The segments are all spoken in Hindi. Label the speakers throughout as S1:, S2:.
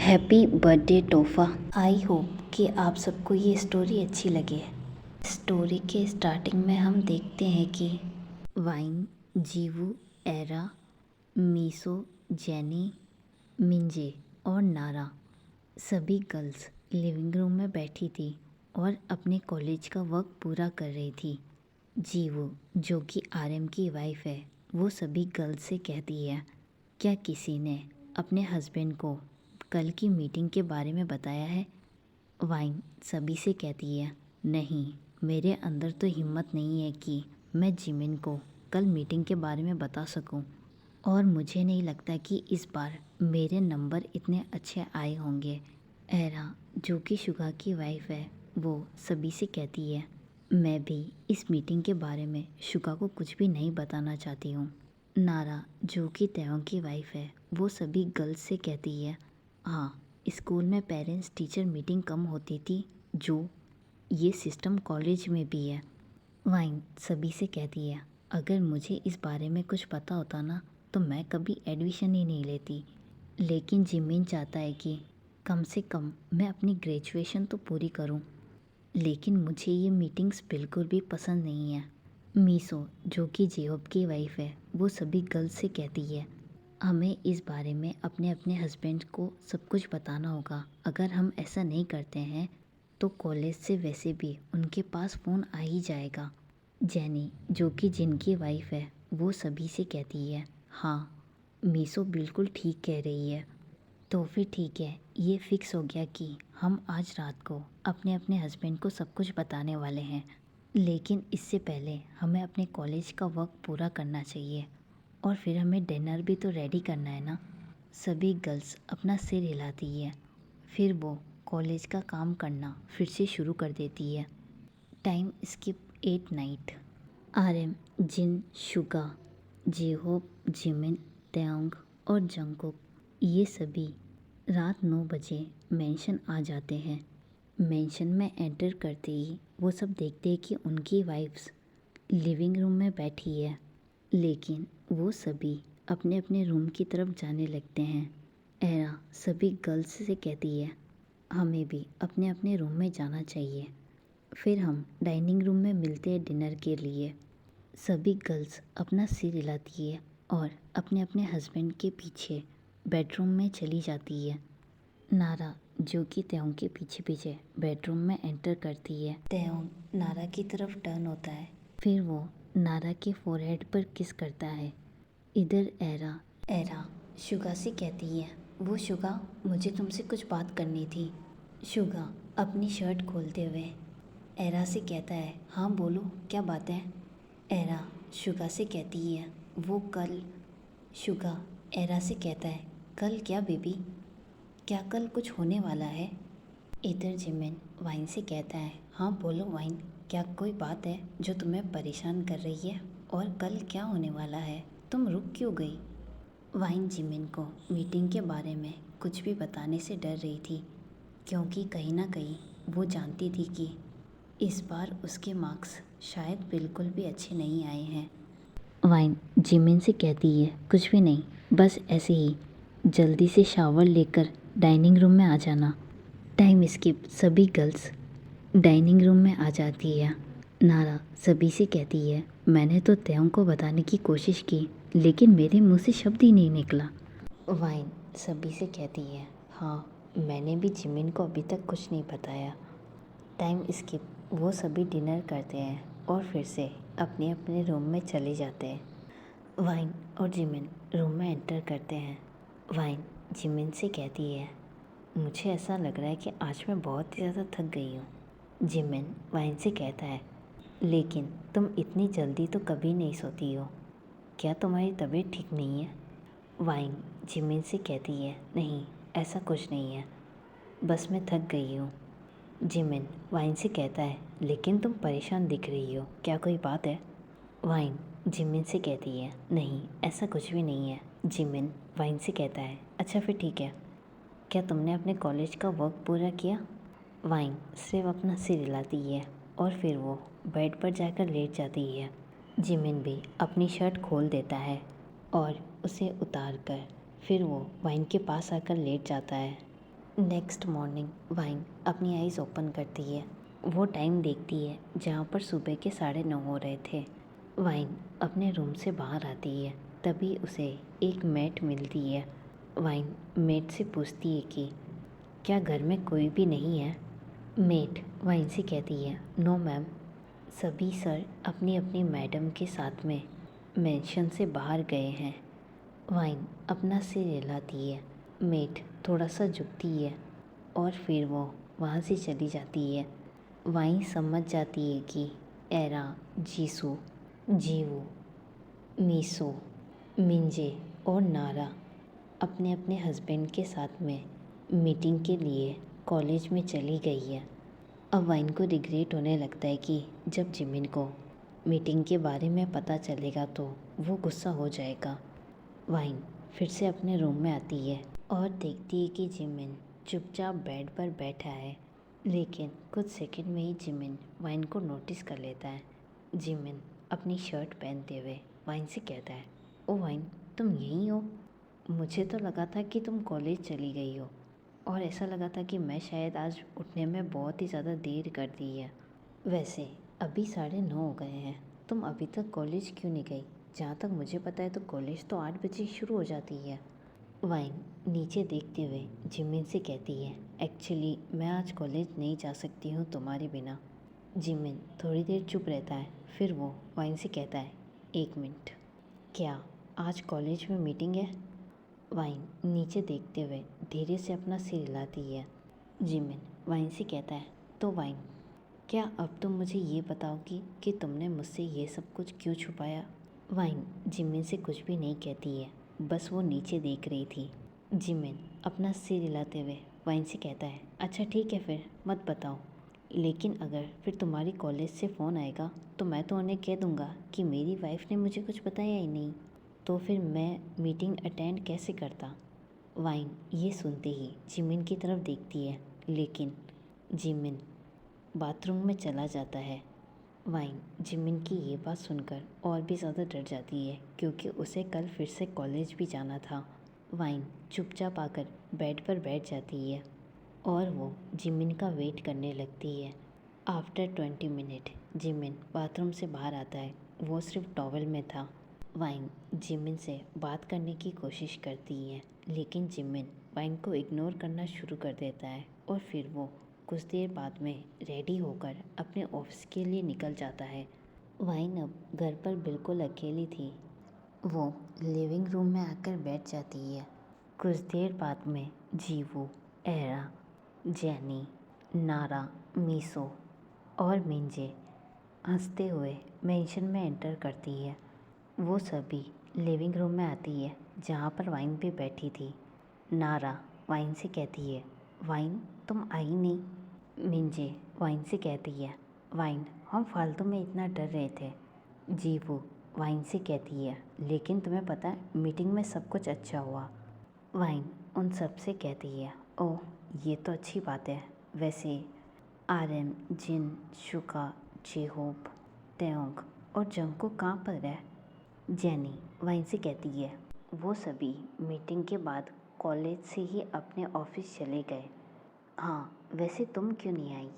S1: हैप्पी बर्थडे तोहफा। आई होप कि आप सबको ये स्टोरी अच्छी लगे। स्टोरी के स्टार्टिंग में हम देखते हैं कि वाइन, जीवू, एरा, मीसो, जेनी, मिंजे और नारा सभी गर्ल्स लिविंग रूम में बैठी थी और अपने कॉलेज का वर्क पूरा कर रही थी। जीवू, जो कि आरएम की वाइफ है, वो सभी गर्ल्स से कहती है, क्या किसी ने अपने हस्बैंड को कल की मीटिंग के बारे में बताया है? वाइन सभी से कहती है, नहीं, मेरे अंदर तो हिम्मत नहीं है कि मैं जिमिन को कल मीटिंग के बारे में बता सकूं, और मुझे नहीं लगता कि इस बार मेरे नंबर इतने अच्छे आए होंगे। एरा, जो कि शुगा की वाइफ है, वो सभी से कहती है, मैं भी इस मीटिंग के बारे में शुगा को कुछ भी नहीं बताना चाहती हूँ। नारा, जो कि तेयोंग की वाइफ है, वो सभी गर्ल्स से कहती है, हाँ, स्कूल में पेरेंट्स टीचर मीटिंग कम होती थी, जो ये सिस्टम कॉलेज में भी है। वाइन सभी से कहती है, अगर मुझे इस बारे में कुछ पता होता ना, तो मैं कभी एडमिशन ही नहीं लेती। लेकिन जिमिन चाहता है कि कम से कम मैं अपनी ग्रेजुएशन तो पूरी करूं। लेकिन मुझे ये मीटिंग्स बिल्कुल भी पसंद नहीं है। मीसो, जो कि जेहोब की वाइफ है, वो सभी गर्ल्स से कहती है, हमें इस बारे में अपने अपने हस्बैंड को सब कुछ बताना होगा। अगर हम ऐसा नहीं करते हैं तो कॉलेज से वैसे भी उनके पास फ़ोन आ ही जाएगा। जेनी, जो कि जिनकी वाइफ है, वो सभी से कहती है, हाँ, मीसो बिल्कुल ठीक कह रही है। तो फिर ठीक है, ये फिक्स हो गया कि हम आज रात को अपने अपने हस्बैंड को सब कुछ बताने वाले हैं। लेकिन इससे पहले हमें अपने कॉलेज का वर्क पूरा करना चाहिए और फिर हमें डिनर भी तो रेडी करना है ना। सभी गर्ल्स अपना सिर हिलाती है। फिर वो कॉलेज का काम करना फिर से शुरू कर देती है। Time skip 8 night. आरएम, जिन, शुगा, जेहोब, जिमिन, तेयोंग और जंगकुक, ये सभी रात 9 बजे मेंशन आ जाते हैं। मेंशन में एंटर करते ही वो सब देखते हैं कि उनकी वाइफ्स लिविंग रूम में बैठी है, लेकिन वो सभी अपने अपने रूम की तरफ जाने लगते हैं। एरा सभी गर्ल्स से कहती है, हमें भी अपने अपने रूम में जाना चाहिए। फिर हम डाइनिंग रूम में मिलते हैं डिनर के लिए। सभी गर्ल्स अपना सिर हिलाती है और अपने अपने हस्बैंड के पीछे बेडरूम में चली जाती है। नारा, जो कि तेयोंग के पीछे पीछे बेडरूम में एंटर करती है। तेयोंग नारा की तरफ टर्न होता है, फिर वो नारा के फोरहेड पर किस करता है। इधर एरा शुगा से कहती है, वो शुगा, मुझे तुमसे कुछ बात करनी थी। शुगा अपनी शर्ट खोलते हुए एरा से कहता है, हाँ बोलो, क्या बात है? एरा शुगा से कहती है, वो कल। शुगा एरा से कहता है, कल क्या बेबी? क्या कल कुछ होने वाला है? इधर जिमिन वाइन से कहता है, हाँ बोलो वाइन, क्या कोई बात है जो तुम्हें परेशान कर रही है? और कल क्या होने वाला है? तुम रुक क्यों गई? वाइन जिमिन को मीटिंग के बारे में कुछ भी बताने से डर रही थी, क्योंकि कहीं ना कहीं वो जानती थी कि इस बार उसके मार्क्स शायद बिल्कुल भी अच्छे नहीं आए हैं। वाइन जिमिन से कहती है, कुछ भी नहीं, बस ऐसे ही जल्दी से शावर लेकर डाइनिंग रूम में आ जाना। Time skip. सभी गर्ल्स डाइनिंग रूम में आ जाती है। नारा सभी से कहती है, मैंने तो तेयोंग को बताने की कोशिश की, लेकिन मेरे मुंह से शब्द ही नहीं निकला। वाइन सभी से कहती है, हाँ, मैंने भी जिमिन को अभी तक कुछ नहीं बताया। Time skip. वो सभी डिनर करते हैं और फिर से अपने अपने रूम में चले जाते हैं। वाइन और जिमिन रूम में एंटर करते हैं। वाइन जिमिन से कहती है, मुझे ऐसा लग रहा है कि आज मैं बहुत ही ज़्यादा थक गई हूँ। जिमिन वाइन से कहता है, लेकिन तुम इतनी जल्दी तो कभी नहीं सोती हो, क्या तुम्हारी तबीयत ठीक नहीं है? वाइन जिमिन से कहती है, नहीं, ऐसा कुछ नहीं है, बस मैं थक गई हूँ। जिमिन वाइन से कहता है, लेकिन तुम परेशान दिख रही हो, क्या कोई बात है? वाइन जिमिन से कहती है, नहीं, ऐसा कुछ भी नहीं है। जिमिन वाइन से कहता है, अच्छा फिर ठीक है, क्या तुमने अपने कॉलेज का वर्क पूरा किया? वाइन सिर्फ अपना सिर हिलाती है और फिर वो बेड पर जाकर लेट जाती है। जिमिन भी अपनी शर्ट खोल देता है और उसे उतार कर फिर वो वाइन के पास आकर लेट जाता है। नेक्स्ट मॉर्निंग वाइन अपनी आइज़ ओपन करती है। वो टाइम देखती है जहाँ पर सुबह के 9:30 हो रहे थे। वाइन अपने रूम से बाहर आती है, तभी उसे एक मेट मिलती है। वाइन मेट से पूछती है कि क्या घर में कोई भी नहीं है। मेट वाइन से कहती है, नो मैम, सभी सर अपनी अपनी मैडम के साथ में मेंशन से बाहर गए हैं। वाइन अपना सिर हिलाती है। मेट थोड़ा सा झुकती है और फिर वो वहाँ से चली जाती है। वाइन समझ जाती है कि एरा, जीसू, जीवू, मीसो, मिंजे और नारा अपने अपने हस्बैंड के साथ में मीटिंग के लिए कॉलेज में चली गई है। अब वाइन को रिग्रेट होने लगता है कि जब जिमिन को मीटिंग के बारे में पता चलेगा तो वो गुस्सा हो जाएगा। वाइन फिर से अपने रूम में आती है और देखती है कि जिमिन चुपचाप बेड पर बैठा है। लेकिन कुछ सेकंड में ही जिमिन वाइन को नोटिस कर लेता है। जिमिन अपनी शर्ट पहनते हुए वाइन से कहता है, ओ वाइन, तुम यहीं हो? मुझे तो लगा था कि तुम कॉलेज चली गई हो, और ऐसा लगा था कि मैं शायद आज उठने में बहुत ही ज़्यादा देर कर दी है। वैसे अभी 9:30 हो गए हैं, तुम अभी तक कॉलेज क्यों नहीं गई? जहाँ तक मुझे पता है तो कॉलेज तो 8 बजे शुरू हो जाती है। वाइन नीचे देखते हुए जिमिन से कहती है, एक्चुअली मैं आज कॉलेज नहीं जा सकती हूँ तुम्हारे बिना। जिमिन थोड़ी देर चुप रहता है, फिर वो वाइन से कहता है, 1 मिनट, क्या आज कॉलेज में मीटिंग है? वाइन नीचे देखते हुए धीरे से अपना सिर हिलाती है। जिमिन वाइन से कहता है, तो वाइन, क्या अब तुम मुझे ये बताओगी कि तुमने मुझसे ये सब कुछ क्यों छुपाया? वाइन जिमिन से कुछ भी नहीं कहती है, बस वो नीचे देख रही थी। जिमिन अपना सिर हिलाते हुए वाइन से कहता है, अच्छा ठीक है, फिर मत बताओ। लेकिन अगर फिर तुम्हारी कॉलेज से फ़ोन आएगा तो मैं तो उन्हें कह दूँगा कि मेरी वाइफ ने मुझे कुछ बताया ही नहीं, तो फिर मैं मीटिंग अटेंड कैसे करता? वाइन ये सुनते ही जिमिन की तरफ देखती है, लेकिन जिमिन बाथरूम में चला जाता है। वाइन जिमिन की ये बात सुनकर और भी ज़्यादा डर जाती है, क्योंकि उसे कल फिर से कॉलेज भी जाना था। वाइन चुपचाप आकर बेड पर बैठ जाती है और वो जिमिन का वेट करने लगती है। आफ्टर 20 मिनट जिमिन बाथरूम से बाहर आता है। वो सिर्फ टॉवल में था। वाइन जिमिन से बात करने की कोशिश करती है, लेकिन जिमिन वाइन को इग्नोर करना शुरू कर देता है और फिर वो कुछ देर बाद में रेडी होकर अपने ऑफिस के लिए निकल जाता है। वाइन अब घर पर बिल्कुल अकेली थी। वो लिविंग रूम में आकर बैठ जाती है। कुछ देर बाद में जीवू, एरा, जैनी, नारा, मीसो और मिंजे हंसते हुए मेंशन में एंटर करती है। वो सभी लिविंग रूम में आती है जहाँ पर वाइन भी बैठी थी। नारा वाइन से कहती है, वाइन तुम आई नहीं। मिंजे वाइन से कहती है, वाइन हम फालतू में इतना डर रहे थे। जीवू वाइन से कहती है, लेकिन तुम्हें पता है मीटिंग में सब कुछ अच्छा हुआ। वाइन उन सब से कहती है, ओह ये तो अच्छी बात है। वैसे आर्यन, जिन, शुका, जेहोप, तेओंग और जंगकुक कहाँ पर है? जेनी वाइन से कहती है, वो सभी मीटिंग के बाद कॉलेज से ही अपने ऑफिस चले गए। हाँ, वैसे तुम क्यों नहीं आई?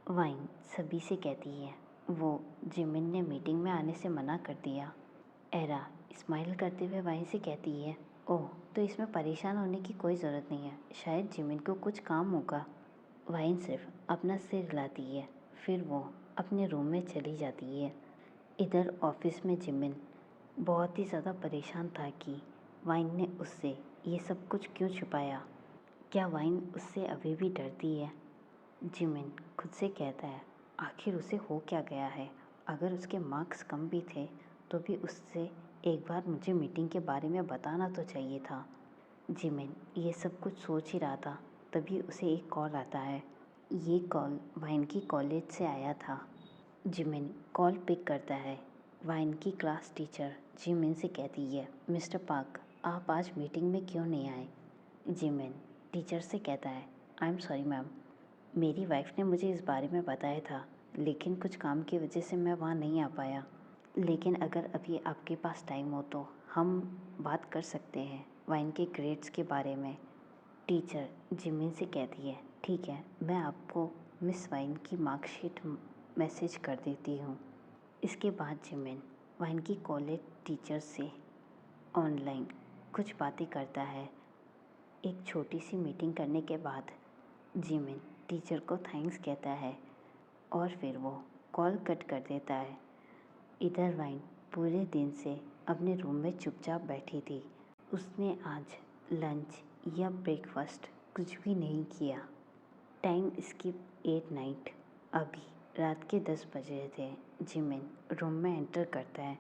S1: वाइन सभी से कहती है, वो जिमिन ने मीटिंग में आने से मना कर दिया। एरा स्माइल करते हुए वाइन से कहती है, ओह तो इसमें परेशान होने की कोई ज़रूरत नहीं है, शायद जिमिन को कुछ काम होगा। वाइन सिर्फ अपना सिर हिलाती है, फिर वो अपने रूम में चली जाती है। इधर ऑफिस में जिमिन बहुत ही ज़्यादा परेशान था कि वाइन ने उससे ये सब कुछ क्यों छुपाया। क्या वाइन उससे अभी भी डरती है? जिमिन खुद से कहता है, आखिर उसे हो क्या गया है? अगर उसके मार्क्स कम भी थे तो भी उससे एक बार मुझे मीटिंग के बारे में बताना तो चाहिए था। जिमिन ये सब कुछ सोच ही रहा था, तभी उसे एक कॉल आता है। ये कॉल वाइन की कॉलेज से आया था। जिमिन कॉल पिक करता है। वाइन की क्लास टीचर जिमिन से कहती है, मिस्टर पार्क आप आज मीटिंग में क्यों नहीं आए? जिमिन टीचर से कहता है, आई एम सॉरी मैम, मेरी वाइफ ने मुझे इस बारे में बताया था, लेकिन कुछ काम की वजह से मैं वहाँ नहीं आ पाया। लेकिन अगर अभी आपके पास टाइम हो तो हम बात कर सकते हैं वाइन के ग्रेड्स के बारे में। टीचर जिमिन से कहती है, ठीक है, मैं आपको मिस वाइन की मार्कशीट मैसेज कर देती हूँ। इसके बाद जिमिन वाइन की कॉलेज टीचर से ऑनलाइन कुछ बातें करता है। एक छोटी सी मीटिंग करने के बाद जिमिन टीचर को थैंक्स कहता है और फिर वो कॉल कट कर देता है। इधर वाइन पूरे दिन से अपने रूम में चुपचाप बैठी थी। उसने आज लंच या ब्रेकफास्ट कुछ भी नहीं किया। Time skip 8 night. अभी रात के 10 बज रहे थे। जिमिन रूम में एंटर करता है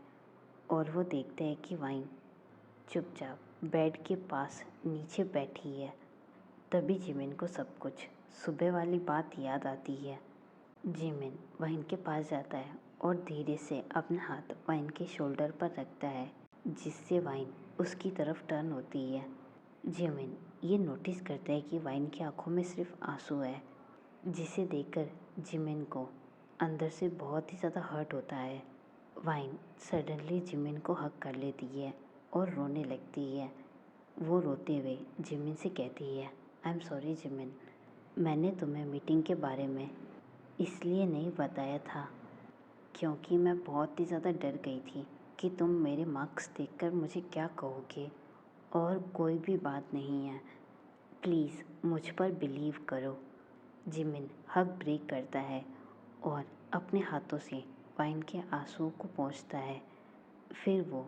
S1: और वो देखता है कि वाइन चुपचाप बेड के पास नीचे बैठी है। तभी जिमिन को सब कुछ सुबह वाली बात याद आती है। जिमिन वाइन के पास जाता है और धीरे से अपना हाथ वाइन के शोल्डर पर रखता है, जिससे वाइन उसकी तरफ टर्न होती है। जिमिन ये नोटिस करता है कि वाइन की आंखों में सिर्फ आंसू है, जिसे देखकर जिमिन को अंदर से बहुत ही ज़्यादा हर्ट होता है। वाइन सडनली जिमिन को हग कर लेती है और रोने लगती है। वो रोते हुए जिमिन से कहती है, आई एम सॉरी जिमिन, मैंने तुम्हें मीटिंग के बारे में इसलिए नहीं बताया था क्योंकि मैं बहुत ही ज़्यादा डर गई थी कि तुम मेरे मार्क्स देखकर मुझे क्या कहोगे, और कोई भी बात नहीं है, प्लीज़ मुझ पर बिलीव करो। जिमिन हग ब्रेक करता है और अपने हाथों से वाइन के आंसुओं को पोंछता है। फिर वो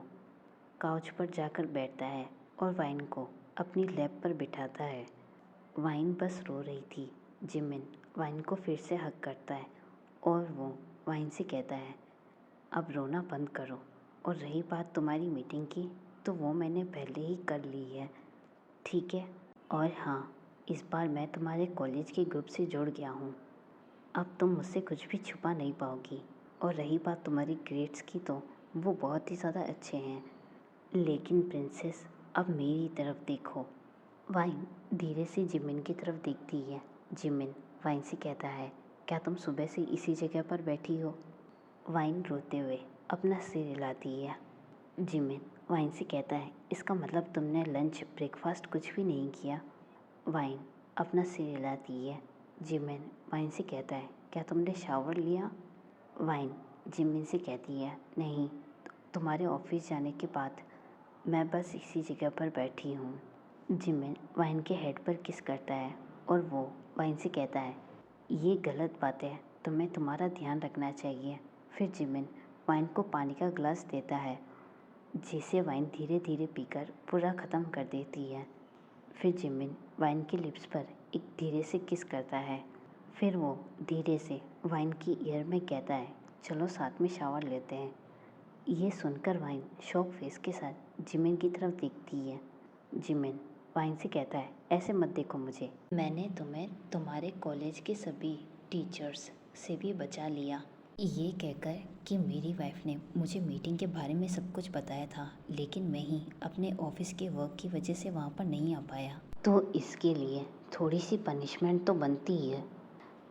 S1: काउच पर जाकर बैठता है और वाइन को अपनी लैप पर बिठाता है। वाइन बस रो रही थी। जिमिन वाइन को फिर से हग करता है और वो वाइन से कहता है, अब रोना बंद करो, और रही बात तुम्हारी मीटिंग की, तो वो मैंने पहले ही कर ली है, ठीक है। और हाँ, इस बार मैं तुम्हारे कॉलेज के ग्रुप से जुड़ गया हूँ। अब तुम मुझसे कुछ भी छुपा नहीं पाओगी। और रही बात तुम्हारी ग्रेड्स की, तो वो बहुत ही ज़्यादा अच्छे हैं। लेकिन प्रिंसेस, अब मेरी तरफ देखो। वाइन धीरे से जिमिन की तरफ देखती है। जिमिन वाइन से कहता है, क्या तुम सुबह से इसी जगह पर बैठी हो? वाइन रोते हुए अपना सिर हिलाती है। जिमिन वाइन से कहता है, इसका मतलब तुमने लंच ब्रेकफास्ट कुछ भी नहीं किया? वाइन अपना सिर हिलाती है। जिमिन वाइन से कहता है, क्या तुमने शावर लिया? वाइन जिमिन से कहती है, नहीं, तुम्हारे ऑफिस जाने के बाद मैं बस इसी जगह पर बैठी हूँ। जिमिन वाइन के हेड पर किस करता है और वो वाइन से कहता है, ये गलत बात है, तुम्हें तुम्हारा ध्यान रखना चाहिए। फिर जिमिन वाइन को पानी का गिलास देता है, जिसे वाइन धीरे धीरे पीकर पूरा ख़त्म कर देती है। फिर जिमिन वाइन की लिप्स पर एक धीरे से किस करता है। फिर वो धीरे से वाइन की ईयर में कहता है, चलो साथ में शावर लेते हैं। ये सुनकर वाइन शॉक फेस के साथ जिमिन की तरफ देखती है। जिमिन वाइन से कहता है, ऐसे मत देखो मुझे, मैंने तुम्हें तुम्हारे कॉलेज के सभी टीचर्स से भी बचा लिया। ये कहकर कि मेरी वाइफ ने मुझे मीटिंग के बारे में सब कुछ बताया था, लेकिन मैं ही अपने ऑफिस के वर्क की वजह से वहाँ पर नहीं आ पाया, तो इसके लिए थोड़ी सी पनिशमेंट तो बनती ही है।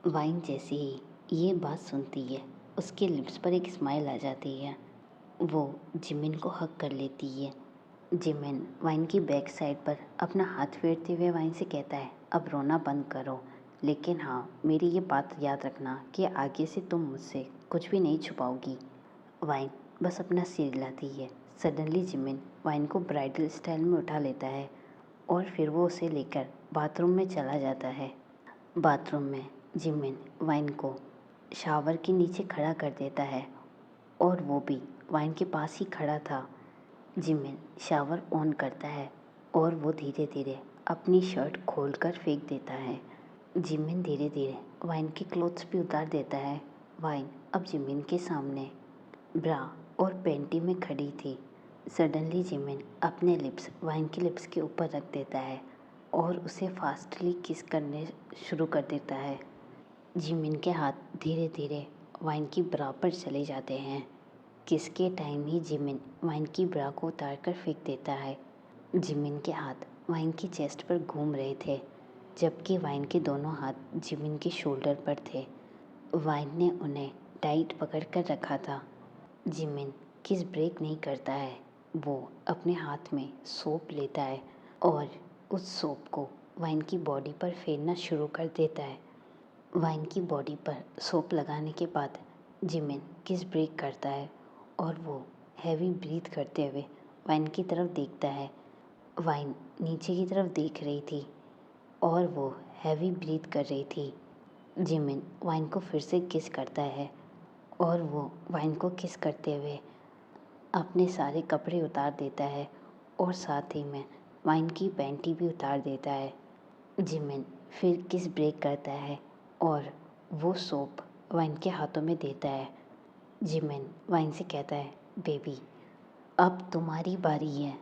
S1: वाइन जैसे ही ये बात सुनती है, उसके लिप्स पर एक स्माइल आ जाती है। वो जिमिन को हग कर लेती है। जिमिन वाइन की बैक साइड पर अपना हाथ फेरते हुए वाइन से कहता है, अब रोना बंद करो, लेकिन हाँ, मेरी ये बात याद रखना कि आगे से तुम मुझसे कुछ भी नहीं छुपाओगी। वाइन बस अपना सिर हिलाती है। सडनली जिमिन वाइन को ब्राइडल स्टाइल में उठा लेता है और फिर वो उसे लेकर बाथरूम में चला जाता है। बाथरूम में जिमिन वाइन को शावर के नीचे खड़ा कर देता है और वो भी वाइन के पास ही खड़ा था। जिमिन शावर ऑन करता है और वो धीरे धीरे अपनी शर्ट खोलकर फेंक देता है। जिमिन धीरे धीरे वाइन के क्लोथ्स भी उतार देता है। वाइन अब जिमिन के सामने ब्रा और पैंटी में खड़ी थी। सडनली जिमिन अपने लिप्स वाइन के लिप्स के ऊपर रख देता है और उसे फास्टली किस करने शुरू कर देता है। जिमिन के हाथ धीरे धीरे वाइन की ब्रा पर चले जाते हैं। किस के टाइम ही जिमिन वाइन की ब्रा को उतार कर फेंक देता है। जिमिन के हाथ वाइन की चेस्ट पर घूम रहे थे, जबकि वाइन के दोनों हाथ जिमिन के शोल्डर पर थे। वाइन ने उन्हें टाइट पकड़ कर रखा था। जिमिन किस ब्रेक नहीं करता है। वो अपने हाथ में सोप लेता है और उस सोप को वाइन की बॉडी पर फेरना शुरू कर देता है। वाइन की बॉडी पर सोप लगाने के बाद जिमिन किस ब्रेक करता है और वो हैवी ब्रीथ करते हुए वाइन की तरफ देखता है। वाइन नीचे की तरफ देख रही थी और वो हैवी ब्रीथ कर रही थी। जिमिन वाइन को फिर से किस करता है और वो वाइन को किस करते हुए अपने सारे कपड़े उतार देता है और साथ ही में वाइन की पैंटी भी उतार देता है। जिमिन फिर किस ब्रेक करता है और वो सोप वाइन के हाथों में देता है। जिमिन वाइन से कहता है, बेबी अब तुम्हारी बारी है।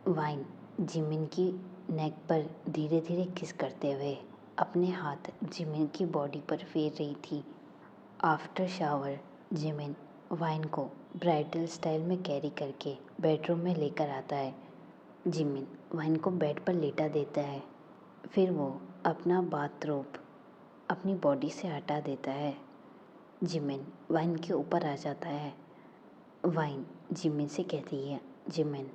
S1: वाइन जिमिन की नेक पर धीरे धीरे किस करते हुए अपने हाथ जिमिन की बॉडी पर फेर रही थी। आफ्टर शावर जिमिन वाइन को ब्राइडल स्टाइल में कैरी करके बेडरूम में लेकर आता है। जिमिन वाइन को बेड पर लेटा देता है। फिर वो अपना बाथरोब अपनी बॉडी से हटा देता है। जिमिन वाइन के ऊपर आ जाता है। वाइन जिमिन से कहती है, जिमिन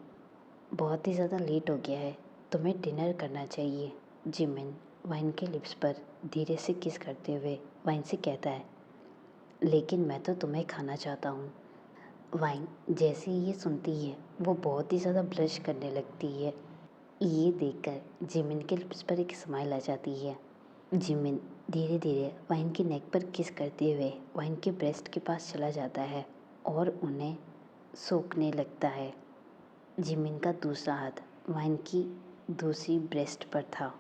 S1: बहुत ही ज़्यादा लेट हो गया है, तुम्हें डिनर करना चाहिए। जिमिन वाइन के लिप्स पर धीरे से किस करते हुए वाइन से कहता है, लेकिन मैं तो तुम्हें खाना चाहता हूँ। वाइन जैसे ही ये सुनती है वो बहुत ही ज़्यादा ब्लश करने लगती है। ये देखकर जिमिन के लिप्स पर एक स्माइल आ जाती है। जिमिन धीरे धीरे वाइन की नेक पर किस करते हुए वाइन के ब्रेस्ट के पास चला जाता है और उन्हें सूखने लगता है। जिमिन का दूसरा हाथ वाइन की दूसरी ब्रेस्ट पर था।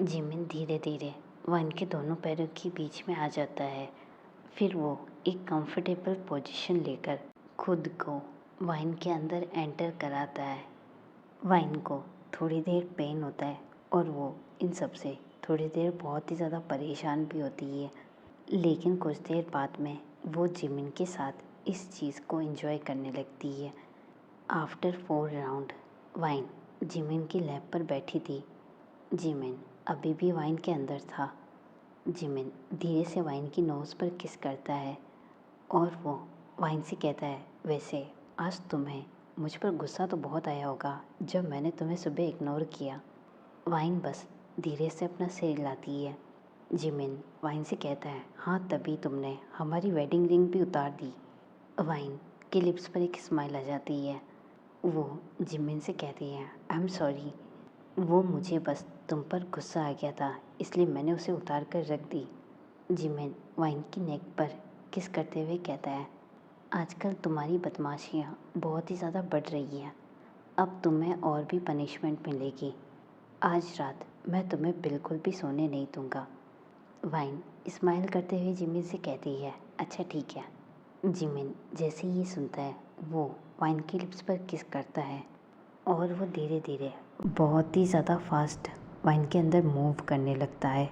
S1: जिमिन धीरे धीरे वाइन के दोनों पैरों के बीच में आ जाता है। फिर वो एक कंफर्टेबल पोजीशन लेकर खुद को वाइन के अंदर एंटर कराता है। वाइन को थोड़ी देर पेन होता है और वो इन सब से थोड़ी देर बहुत ही ज़्यादा परेशान भी होती है, लेकिन कुछ देर बाद में वो जिमिन के साथ इस चीज़ को एंजॉय करने लगती है। आफ्टर 4 राउंड वाइन जिमिन की लैप पर बैठी थी। जिमिन अभी भी वाइन के अंदर था। जिमिन धीरे से वाइन की नोज़ पर किस करता है और वो वाइन से कहता है, वैसे आज तुम्हें मुझ पर गुस्सा तो बहुत आया होगा जब मैंने तुम्हें सुबह इग्नोर किया। वाइन बस धीरे से अपना सिर हिलाती है। जिमिन वाइन से कहता है, हाँ तभी तुमने हमारी वेडिंग रिंग भी उतार दी। वाइन के लिप्स पर एक स्माइल आ जाती है। वो जिमिन से कहती है, आई एम सॉरी, वो मुझे बस तुम पर गुस्सा आ गया था इसलिए मैंने उसे उतार कर रख दी। जिमिन वाइन की नेक पर किस करते हुए कहता है, आजकल तुम्हारी बदमाशियाँ बहुत ही ज़्यादा बढ़ रही हैं, अब तुम्हें और भी पनिशमेंट मिलेगी। आज रात मैं तुम्हें बिल्कुल भी सोने नहीं दूँगा। वाइन स्माइल करते हुए जिमिन से कहती है, अच्छा ठीक है। जिमिन जैसे ही ये सुनता है वो वाइन के लिप्स पर किस करता है और वो धीरे धीरे बहुत ही ज़्यादा फास्ट वाइन के अंदर मूव करने लगता है।